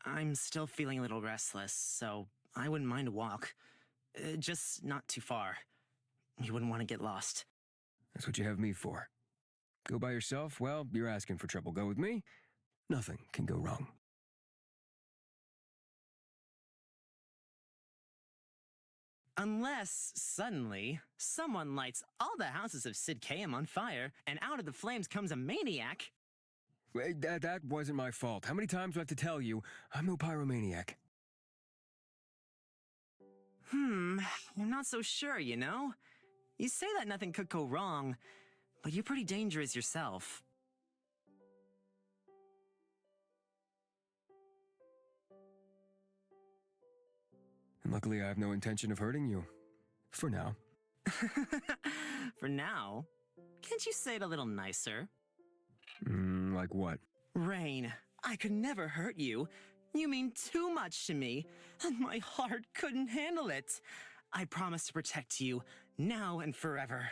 I'm still feeling a little restless, so I wouldn't mind a walk. Just not too far. You wouldn't want to get lost. That's what you have me for. Go by yourself? Well, you're asking for trouble. Go with me? Nothing can go wrong. Unless, suddenly, someone lights all the houses of Sid Kayam on fire, and out of the flames comes a maniac. Wait, that wasn't my fault. How many times do I have to tell you? I'm no pyromaniac. I'm not so sure, you know? You say that nothing could go wrong, but you're pretty dangerous yourself. And luckily I have no intention of hurting you. For now. For now? Can't you say it a little nicer? Like what? Rain, I could never hurt you. You mean too much to me, and my heart couldn't handle it. I promise to protect you, now and forever.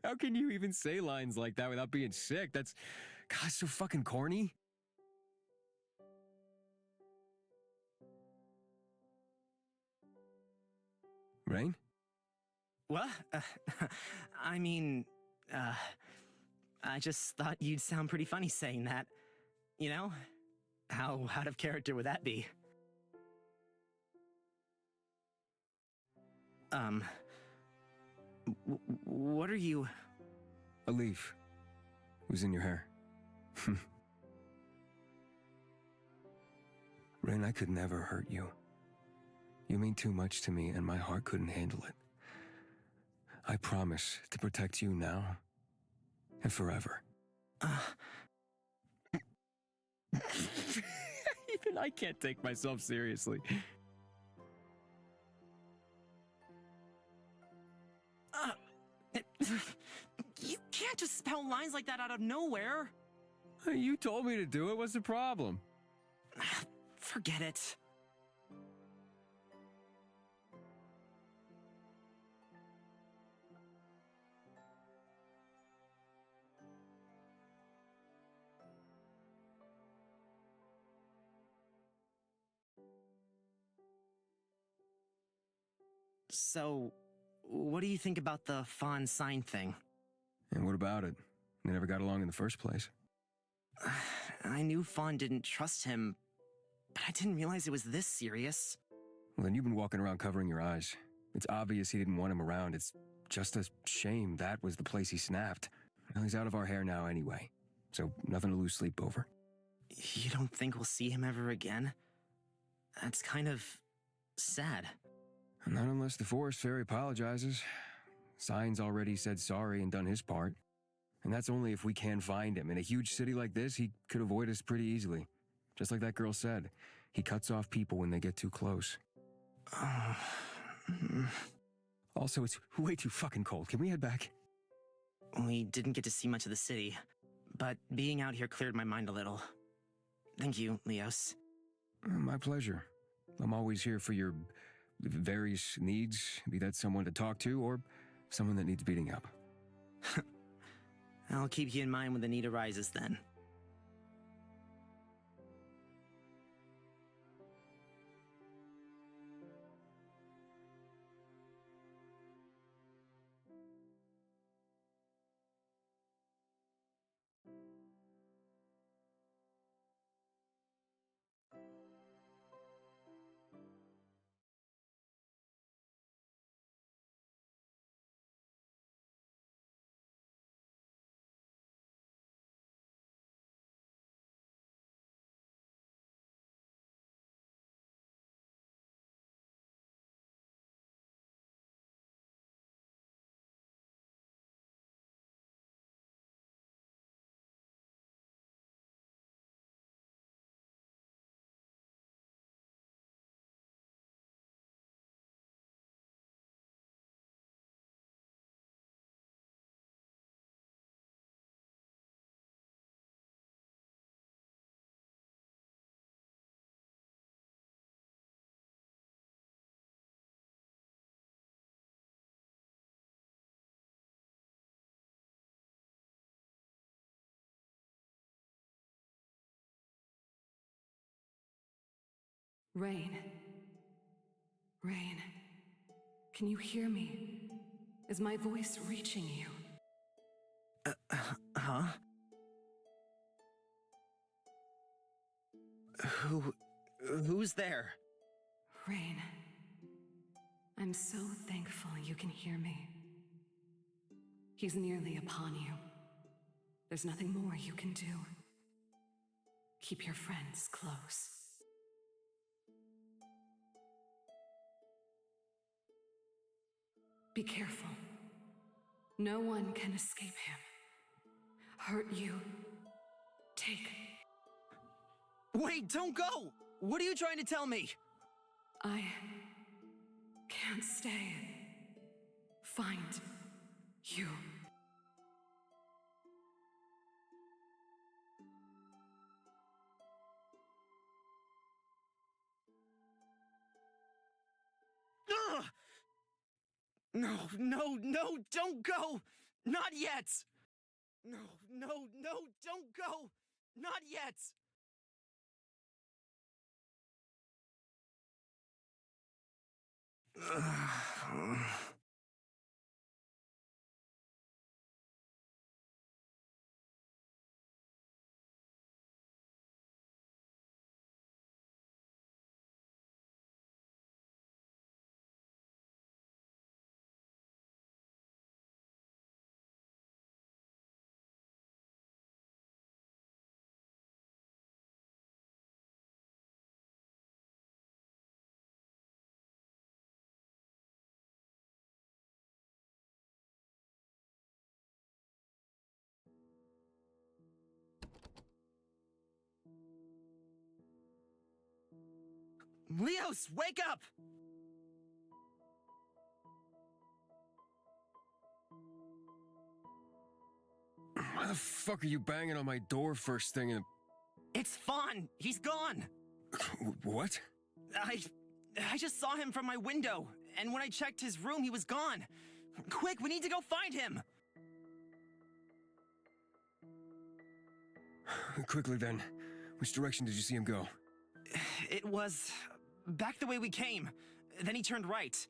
How can you even say lines like that without being sick? That's, God, so fucking corny. Rain? What? I mean, I just thought you'd sound pretty funny saying that. You know? How out of character would that be? What are you... A leaf was in your hair. Rain, I could never hurt you. You mean too much to me, and my heart couldn't handle it. I promise to protect you now and forever. Even I can't take myself seriously. You can't just spout lines like that out of nowhere. You told me to do it. What's the problem? Forget it. So, what do you think about the fawn sign thing? And what about it? They never got along in the first place. I knew Fawn didn't trust him, but I didn't realize it was this serious. Well, then you've been walking around covering your eyes. It's obvious he didn't want him around. It's just a shame that was the place he snapped. Well, he's out of our hair now anyway, so nothing to lose sleep over. You don't think we'll see him ever again? That's kind of sad. Not unless the forest fairy apologizes. Sign's already said sorry and done his part. And that's only if we can find him. In a huge city like this, he could avoid us pretty easily. Just like that girl said, he cuts off people when they get too close. Also, it's way too fucking cold. Can we head back? We didn't get to see much of the city, but being out here cleared my mind a little. Thank you, Leos. My pleasure. I'm always here for your various needs, be that someone to talk to or someone that needs beating up. I'll keep you in mind when the need arises then. Rain. Rain. Can you hear me? Is my voice reaching you? Huh? Who's there? Rain. I'm so thankful you can hear me. He's nearly upon you. There's nothing more you can do. Keep your friends close. Be careful. No one can escape him. Hurt you. Take. Wait, don't go! What are you trying to tell me? I can't stay. Find you. Ugh! No, don't go! Not yet! No, don't go! Not yet! Leos, wake up! Why the fuck are you banging on my door first thing in It's Fawn! He's gone! What? I just saw him from my window, and when I checked his room, he was gone. Quick, we need to go find him! Quickly then. Which direction did you see him go? It was back the way we came. Then he turned right.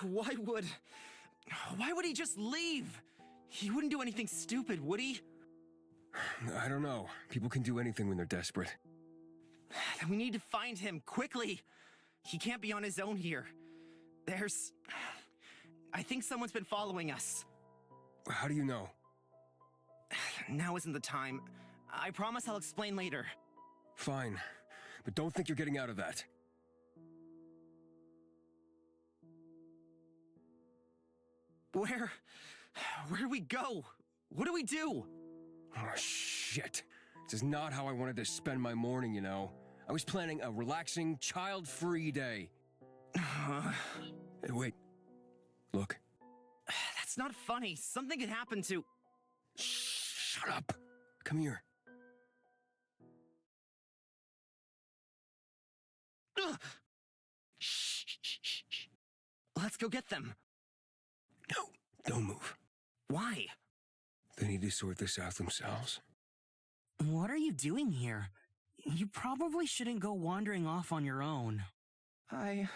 Why would he just leave? He wouldn't do anything stupid, would he? I don't know. People can do anything when they're desperate. We need to find him, quickly. He can't be on his own here. I think someone's been following us. How do you know? Now isn't the time. I promise I'll explain later. Fine. But don't think you're getting out of that. Where do we go? What do we do? Oh, shit. This is not how I wanted to spend my morning, you know. I was planning a relaxing, child-free day. Hey, wait. Look. That's not funny. Something could happen to... Shut up. Come here. Ugh. Shh. Let's go get them. No, don't move. Why? They need to sort this out themselves. What are you doing here? You probably shouldn't go wandering off on your own. I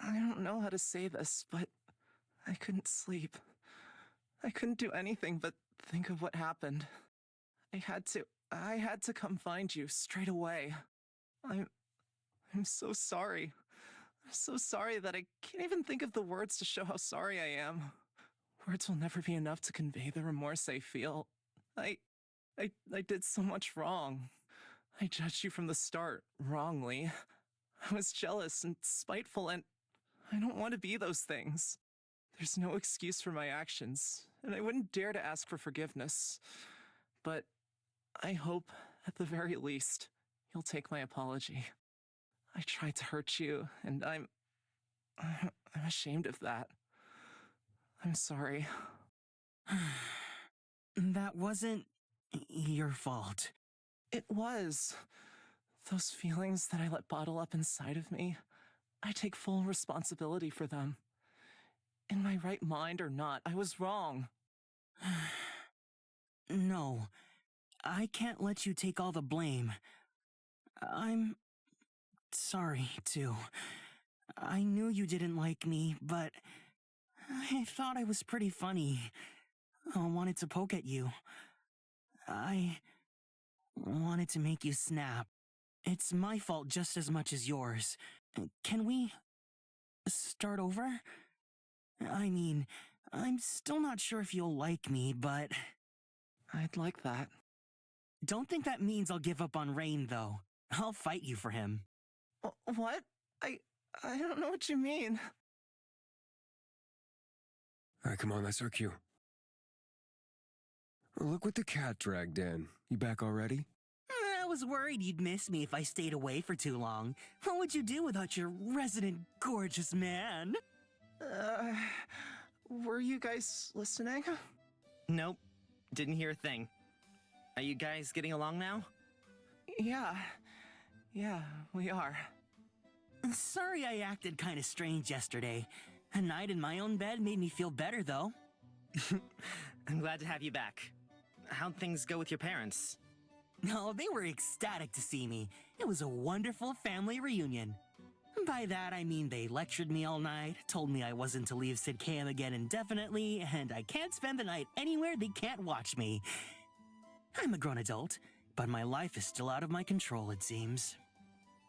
don't know how to say this, but I couldn't sleep. I couldn't do anything but think of what happened. I had to come find you straight away. I'm so sorry. I'm so sorry that I can't even think of the words to show how sorry I am. Words will never be enough to convey the remorse I feel. I did so much wrong. I judged you from the start, wrongly. I was jealous and spiteful, and I don't want to be those things. There's no excuse for my actions, and I wouldn't dare to ask for forgiveness. But I hope, at the very least, you'll take my apology. I tried to hurt you, and I'm ashamed of that. I'm sorry. That wasn't your fault. It was. Those feelings that I let bottle up inside of me, I take full responsibility for them. In my right mind or not, I was wrong. No, I can't let you take all the blame. I'm sorry, too. I knew you didn't like me, but I thought I was pretty funny. I wanted to poke at you. I wanted to make you snap. It's my fault just as much as yours. Can we start over? I mean, I'm still not sure if you'll like me, but... I'd like that. Don't think that means I'll give up on Rain, though. I'll fight you for him. What? I don't know what you mean. All right, come on, that's our cue. Look what the cat dragged in. You back already? I was worried you'd miss me if I stayed away for too long. What would you do without your resident gorgeous man? Were you guys listening? Nope. Didn't hear a thing. Are you guys getting along now? Yeah, we are. Sorry I acted kinda strange yesterday. A night in my own bed made me feel better, though. I'm glad to have you back. How'd things go with your parents? No, they were ecstatic to see me. It was a wonderful family reunion. By that, I mean they lectured me all night, told me I wasn't to leave Sidkam again indefinitely, and I can't spend the night anywhere they can't watch me. I'm a grown adult, but my life is still out of my control, it seems.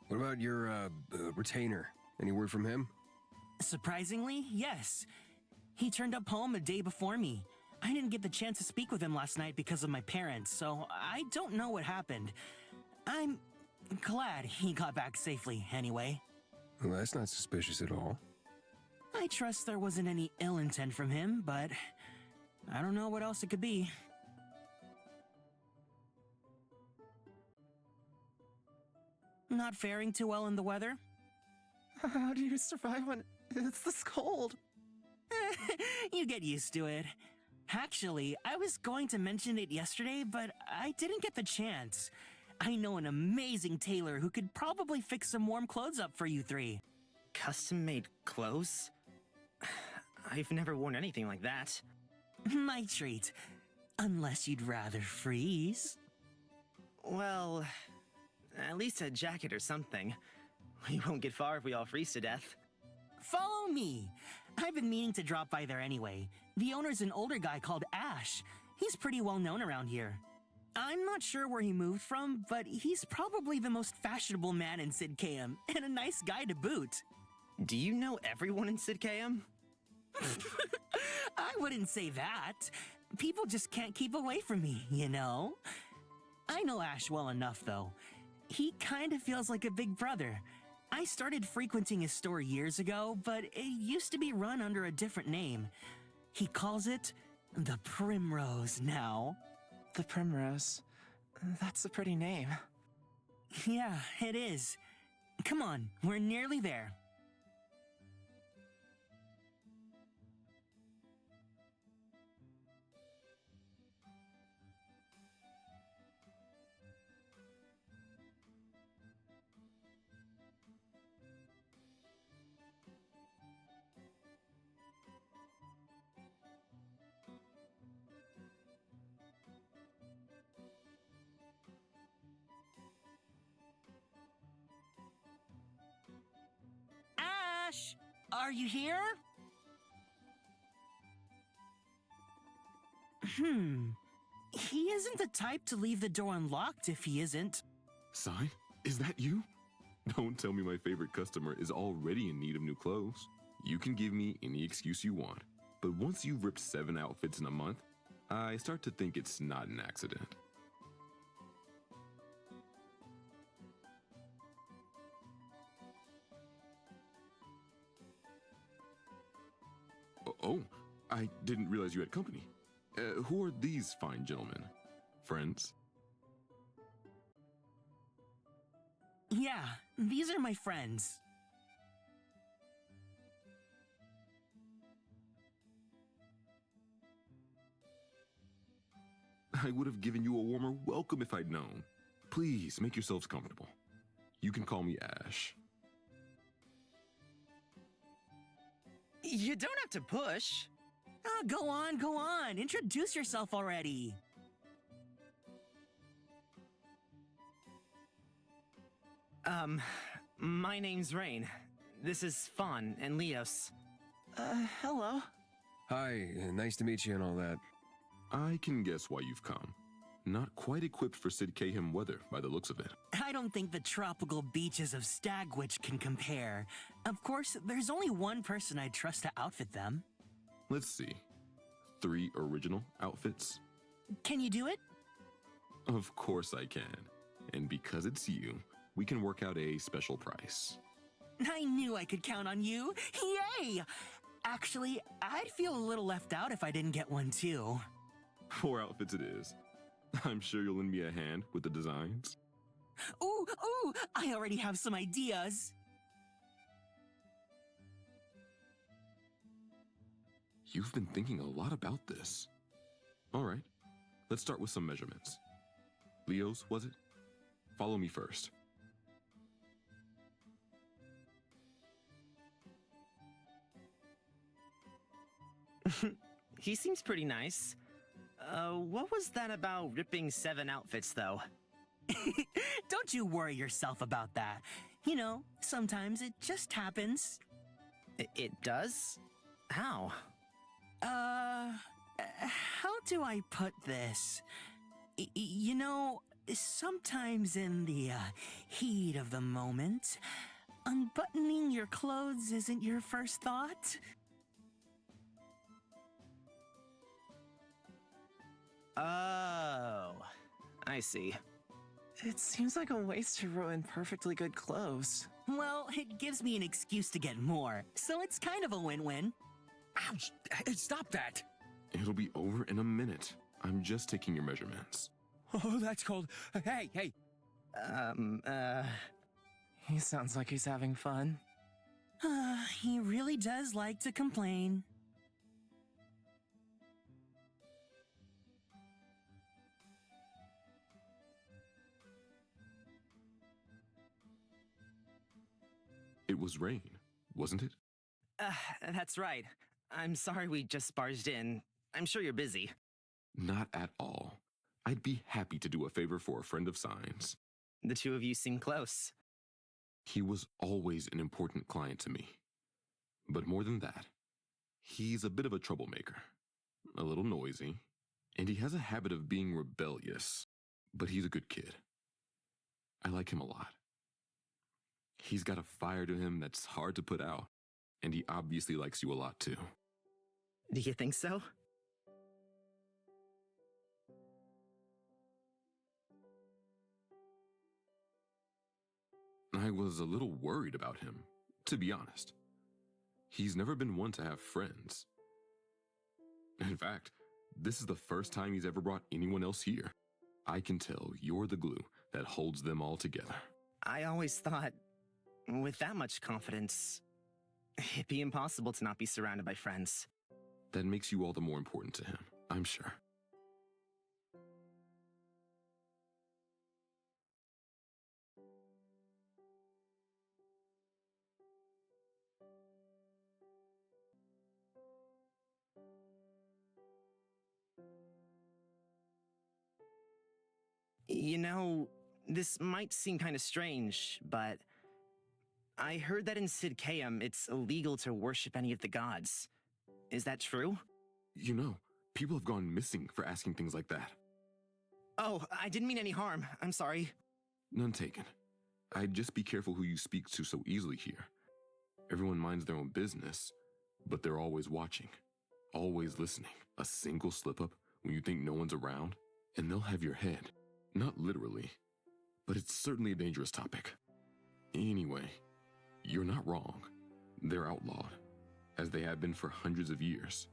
What about your, retainer? Any word from him? Surprisingly, yes. He turned up home a day before me. I didn't get the chance to speak with him last night because of my parents, so I don't know what happened. I'm glad he got back safely, anyway. Well, that's not suspicious at all. I trust there wasn't any ill intent from him, but I don't know what else it could be. Not faring too well in the weather? How do you survive when it's this cold? You get used to it. Actually, I was going to mention it yesterday, but I didn't get the chance. I know an amazing tailor who could probably fix some warm clothes up for you three. Custom-made clothes? I've never worn anything like that. My treat. Unless you'd rather freeze. Well, at least a jacket or something. We won't get far if we all freeze to death. Follow me. I've been meaning to drop by there anyway. The owner's an older guy called Ash. He's pretty well known around here. I'm not sure where he moved from, but he's probably the most fashionable man in Sidkam, and a nice guy to boot. Do you know everyone in Sidkam? I wouldn't say that. People just can't keep away from me, you know? I know Ash well enough, though. He kind of feels like a big brother. I started frequenting his store years ago, but it used to be run under a different name. He calls it the Primrose now. The Primrose. That's a pretty name. Yeah, it is. Come on, we're nearly there. Ash, are you here? He isn't the type to leave the door unlocked if he isn't. Sai, is that you? Don't tell me my favorite customer is already in need of new clothes. You can give me any excuse you want, but once you've ripped 7 outfits in a month, I start to think it's not an accident. Oh, I didn't realize you had company. Who are these fine gentlemen? Friends? Yeah, these are my friends. I would have given you a warmer welcome if I'd known. Please, make yourselves comfortable. You can call me Ash. You don't have to push. Oh, go on. Introduce yourself already. My name's Rain. This is Fawn and Leos. Hello. Hi, nice to meet you and all that. I can guess why you've come. Not quite equipped for Sidkayhem weather by the looks of it. I don't think the tropical beaches of Stagwitch can compare. Of course, there's only one person I'd trust to outfit them. Let's see. 3 original outfits? Can you do it? Of course I can. And because it's you, we can work out a special price. I knew I could count on you. Yay! Actually, I'd feel a little left out if I didn't get one too. 4 outfits it is. I'm sure you'll lend me a hand with the designs. Ooh, I already have some ideas. You've been thinking a lot about this. All right, let's start with some measurements. Leo's, was it? Follow me first. He seems pretty nice. What was that about ripping 7 outfits, though? Don't you worry yourself about that. You know, sometimes it just happens. It does? How? How do I put this? You know, sometimes in the heat of the moment, unbuttoning your clothes isn't your first thought. Oh, I see. It seems like a waste to ruin perfectly good clothes. Well, it gives me an excuse to get more, so it's kind of a win-win. Ouch! Hey, stop that! It'll be over in a minute. I'm just taking your measurements. Oh, that's called... Hey! He sounds like he's having fun. He really does like to complain. It was Rain, wasn't it? That's right. I'm sorry we just barged in. I'm sure you're busy. Not at all. I'd be happy to do a favor for a friend of Sign's. The 2 of you seem close. He was always an important client to me. But more than that, he's a bit of a troublemaker. A little noisy, and he has a habit of being rebellious. But he's a good kid. I like him a lot. He's got a fire to him that's hard to put out, and he obviously likes you a lot too. Do you think so? I was a little worried about him, to be honest. He's never been one to have friends. In fact, this is the first time he's ever brought anyone else here. I can tell you're the glue that holds them all together. I always thought, with that much confidence, it'd be impossible to not be surrounded by friends. That makes you all the more important to him, I'm sure. You know, this might seem kind of strange, but I heard that in Sidkayhem it's illegal to worship any of the gods. Is that true? You know, people have gone missing for asking things like that. Oh, I didn't mean any harm. I'm sorry. None taken. I'd just be careful who you speak to so easily here. Everyone minds their own business, but they're always watching, always listening. A single slip-up when you think no one's around, and they'll have your head. Not literally, but it's certainly a dangerous topic. Anyway, you're not wrong. They're outlawed, as they have been for hundreds of years.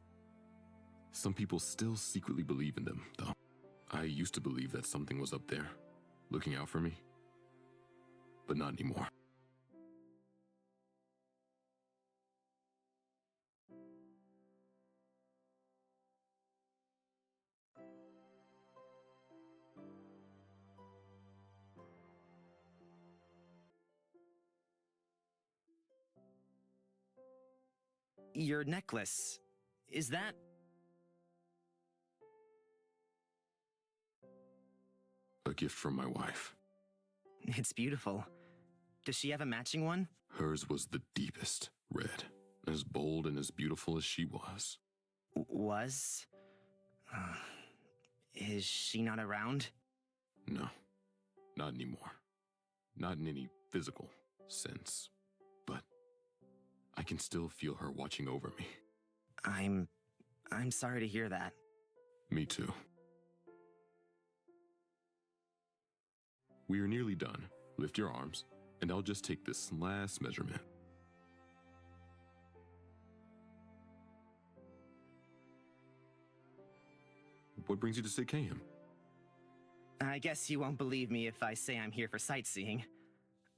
Some people still secretly believe in them, though. I used to believe that something was up there, looking out for me, but not anymore. Your necklace, is that... A gift from my wife. It's beautiful. Does she have a matching one? Hers was the deepest red, as bold and as beautiful as she was. Was? Is she not around? No, not anymore. Not in any physical sense. But I can still feel her watching over me. I'm sorry to hear that. Me too. We are nearly done. Lift your arms, and I'll just take this last measurement. What brings you to Sikkim? I guess you won't believe me if I say I'm here for sightseeing.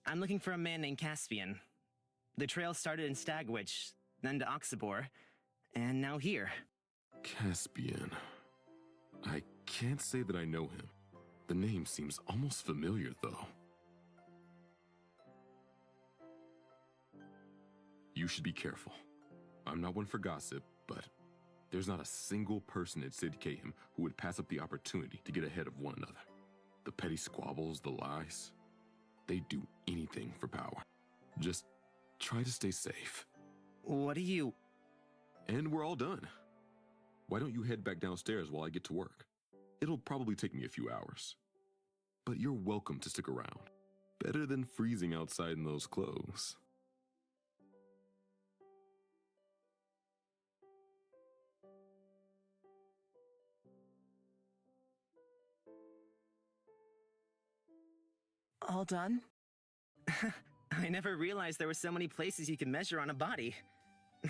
I'm looking for a man named Caspian. The trail started in Stagwich, then to Oxabor, and now here. Caspian. I can't say that I know him. The name seems almost familiar, though. You should be careful. I'm not one for gossip, but there's not a single person at Sidkayham who would pass up the opportunity to get ahead of one another. The petty squabbles, the lies, they do anything for power. Just try to stay safe. What do you... And we're all done. Why don't you head back downstairs while I get to work? It'll probably take me a few hours. But you're welcome to stick around. Better than freezing outside in those clothes. All done? I never realized there were so many places you can measure on a body.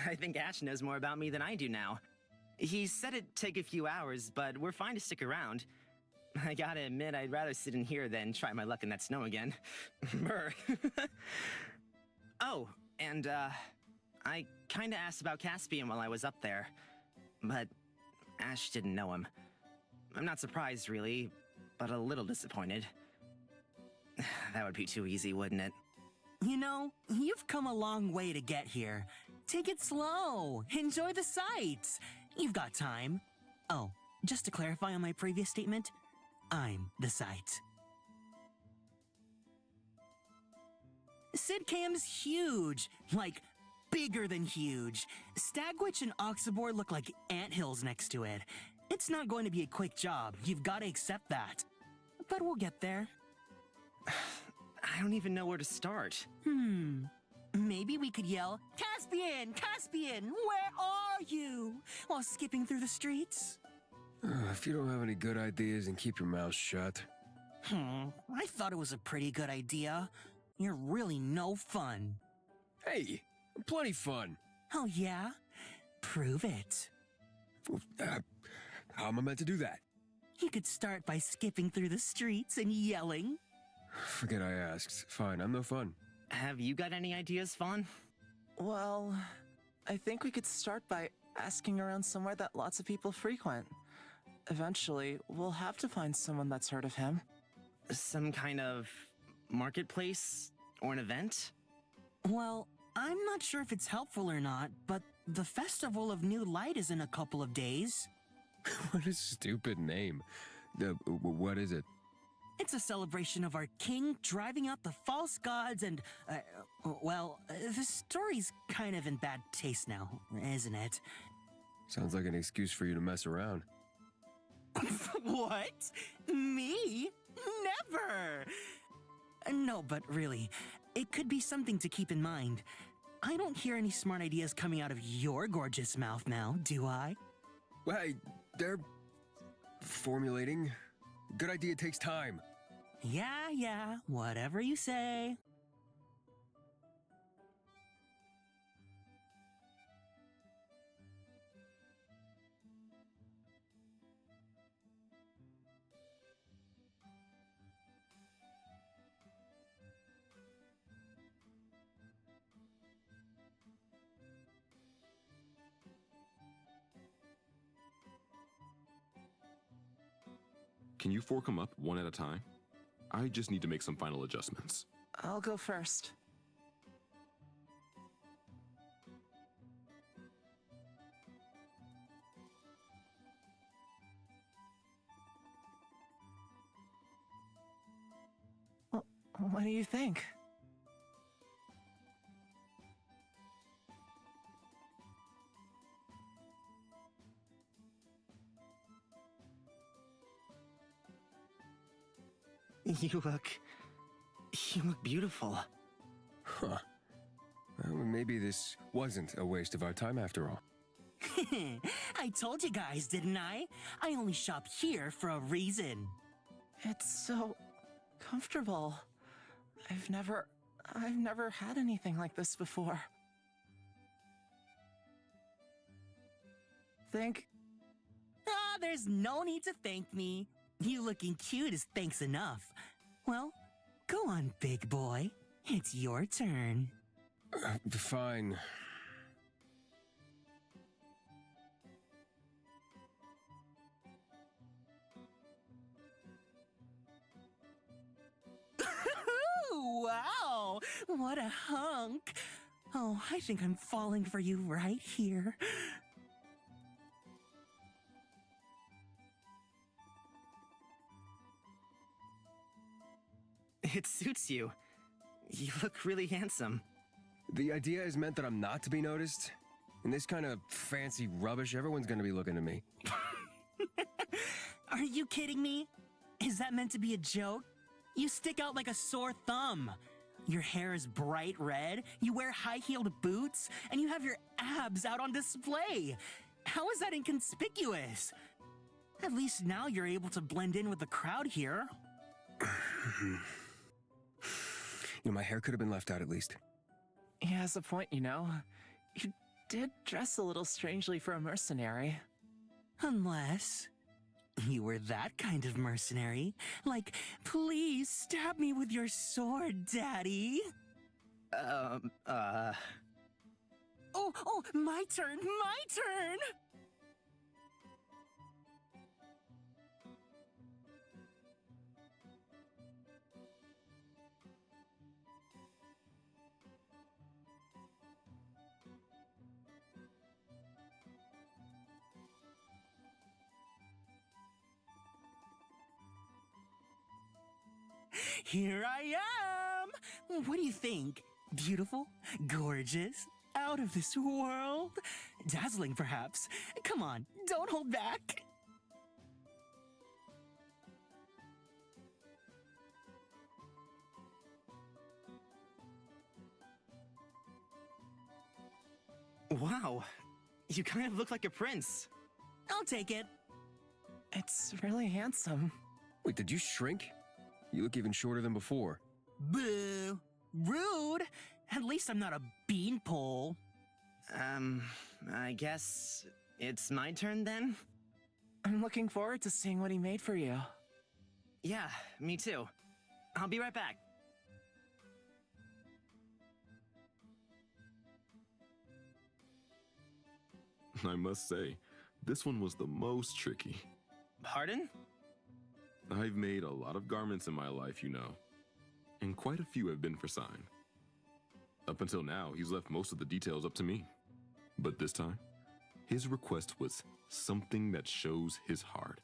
I think Ash knows more about me than I do now. He said it'd take a few hours, but we're fine to stick around. I gotta admit, I'd rather sit in here than try my luck in that snow again. Brr. Oh, and, I kinda asked about Caspian while I was up there, but Ash didn't know him. I'm not surprised, really, but a little disappointed. That would be too easy, wouldn't it? You know, you've come a long way to get here. Take it slow. Enjoy the sights. You've got time. Oh, just to clarify on my previous statement, I'm the sight. Sidkam's huge. Like, bigger than huge. Stagwich and Oxabor look like anthills next to it. It's not going to be a quick job. You've got to accept that. But we'll get there. I don't even know where to start. Maybe we could yell, Caspian! Caspian! Where are you? While skipping through the streets? If you don't have any good ideas, then keep your mouth shut. I thought it was a pretty good idea. You're really no fun. Hey, plenty fun. Oh yeah? Prove it. How am I meant to do that? You could start by skipping through the streets and yelling. Forget I asked. Fine, I'm no fun. Have you got any ideas, Fawn? Well, I think we could start by asking around somewhere that lots of people frequent. Eventually, we'll have to find someone that's heard of him. Some kind of marketplace or an event? Well, I'm not sure if it's helpful or not, but the Festival of New Light is in a couple of days. What a stupid name. What is it? It's a celebration of our king driving out the false gods and, the story's kind of in bad taste now, isn't it? Sounds like an excuse for you to mess around. What? Me? Never! No, but really, it could be something to keep in mind. I don't hear any smart ideas coming out of your gorgeous mouth now, do I? Well, hey, they're formulating. Good idea takes time. Yeah, whatever you say. Can you four come up one at a time? I just need to make some final adjustments. I'll go first. What do you think? You look beautiful. Huh. Well, maybe this wasn't a waste of our time after all. I told you guys, didn't I? I only shop here for a reason. It's so comfortable. I've never had anything like this before. There's no need to thank me. You looking cute is thanks enough. Well, go on, big boy. It's your turn. Fine. Wow, what a hunk. Oh, I think I'm falling for you right here. It suits you. You look really handsome. The idea is meant that I'm not to be noticed. In this kind of fancy rubbish, everyone's gonna be looking at me. Are you kidding me? Is that meant to be a joke? You stick out like a sore thumb. Your hair is bright red, you wear high-heeled boots, and you have your abs out on display. How is that inconspicuous? At least now you're able to blend in with the crowd here. My hair could have been left out at least. He has a point, you know. You did dress a little strangely for a mercenary. Unless you were that kind of mercenary. Like, please stab me with your sword, Daddy. Oh, my turn, my turn! Here I am! What do you think? Beautiful? Gorgeous? Out of this world? Dazzling, perhaps? Come on, don't hold back! Wow, you kind of look like a prince. I'll take it. It's really handsome. Wait, did you shrink? You look even shorter than before. Boo! Rude! At least I'm not a beanpole. I guess it's my turn then? I'm looking forward to seeing what he made for you. Yeah, me too. I'll be right back. I must say, this one was the most tricky. Pardon? I've made a lot of garments in my life, you know, and quite a few have been for sign. Up until now, he's left most of the details up to me. But this time, his request was something that shows his heart.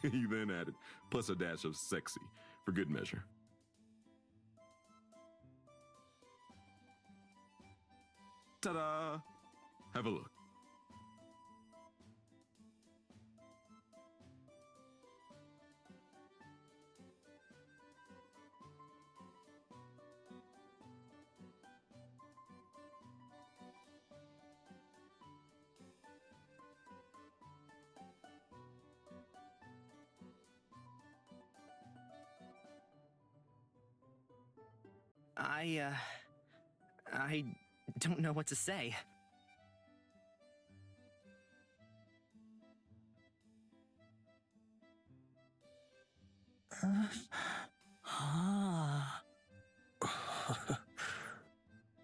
He then added, plus a dash of sexy, for good measure. Ta-da! Have a look. I don't know what to say.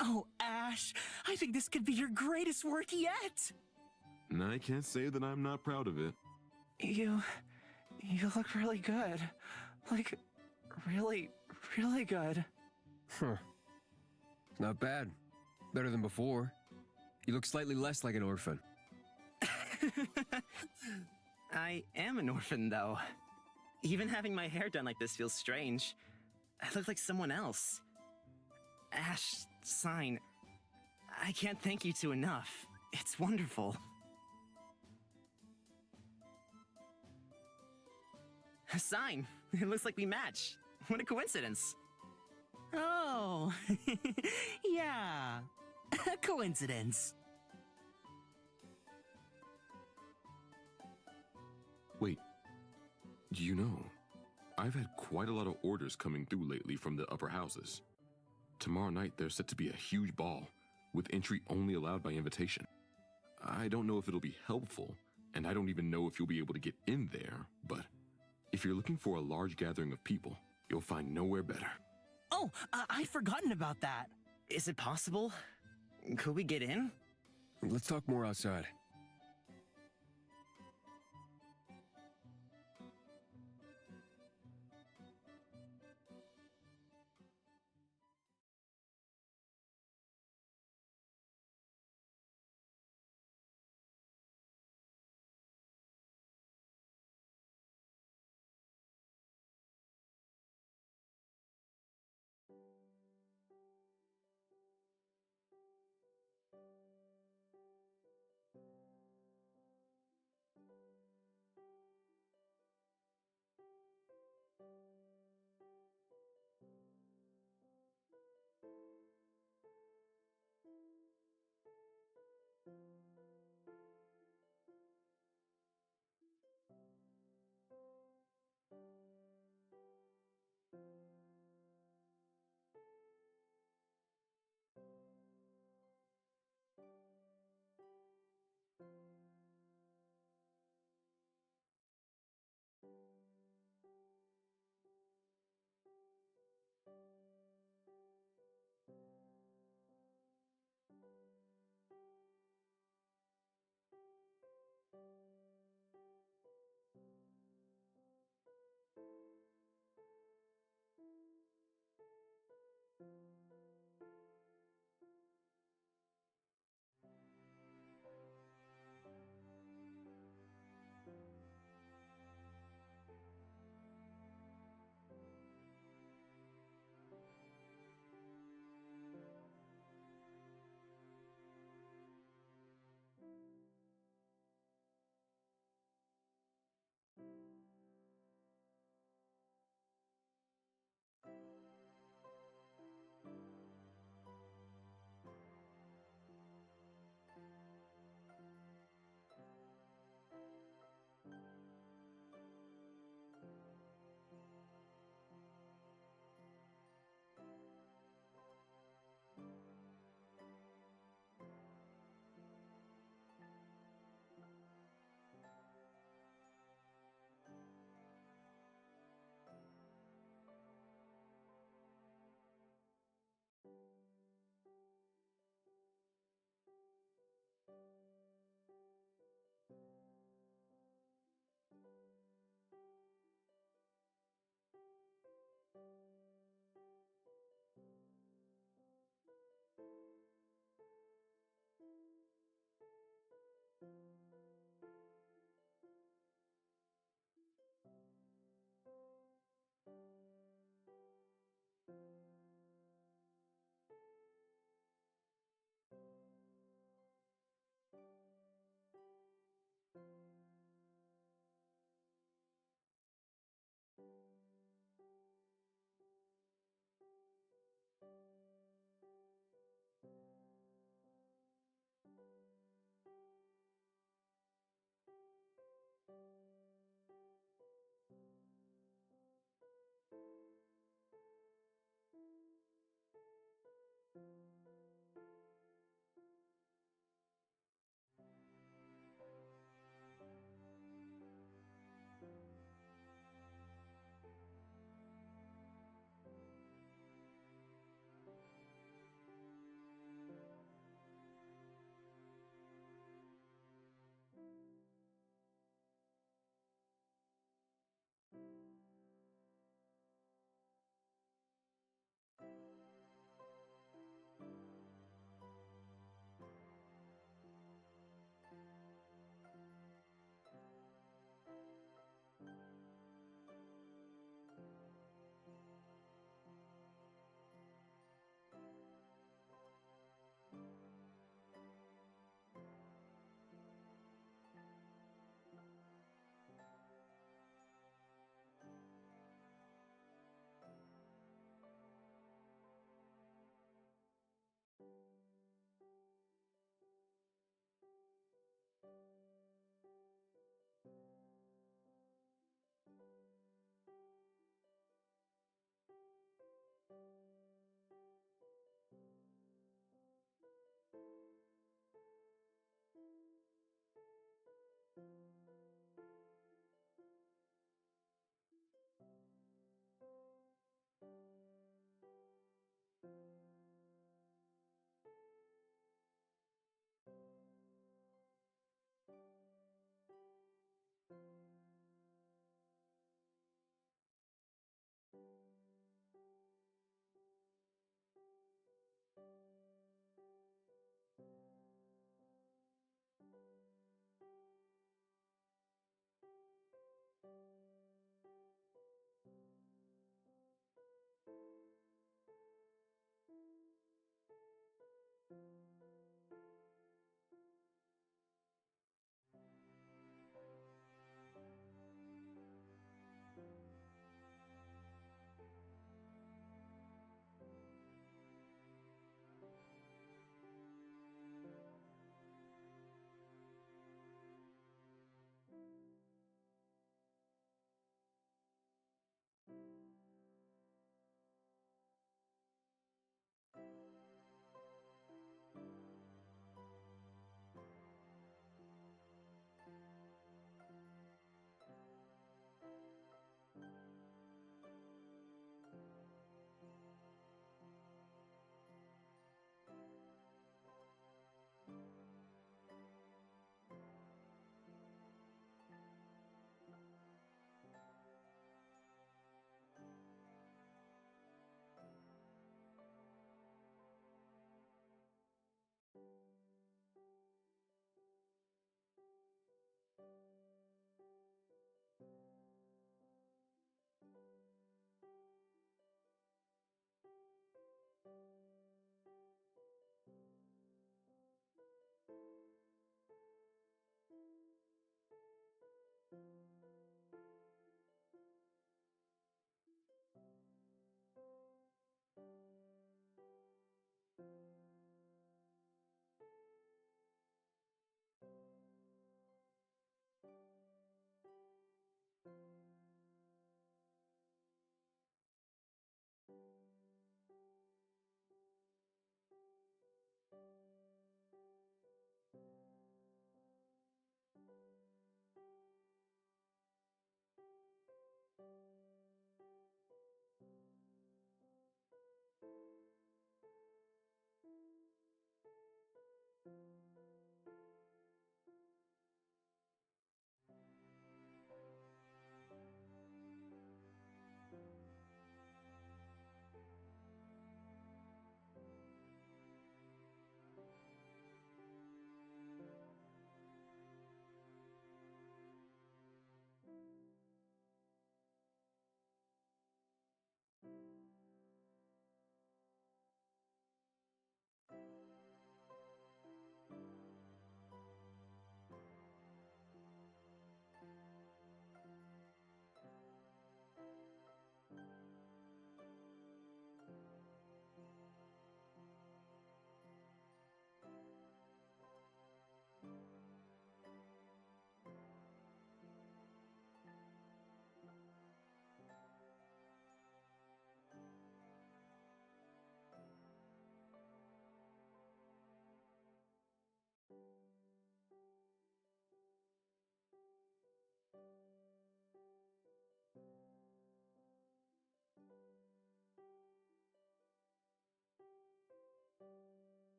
Oh, Ash, I think this could be your greatest work yet! And I can't say that I'm not proud of it. You look really good. Like, really, really good. Huh. Not bad. Better than before. You look slightly less like an orphan. I am an orphan, though. Even having my hair done like this feels strange. I look like someone else. Ash, Sign, I can't thank you two enough. It's wonderful. Sign, it looks like we match. What a coincidence. Oh, yeah. A coincidence. Wait, you know, I've had quite a lot of orders coming through lately from the upper houses. Tomorrow night there's set to be a huge ball, with entry only allowed by invitation. I don't know if it'll be helpful, and I don't even know if you'll be able to get in there, but if you're looking for a large gathering of people, you'll find nowhere better. Oh, I'd forgotten about that. Is it possible? Could we get in? Let's talk more outside.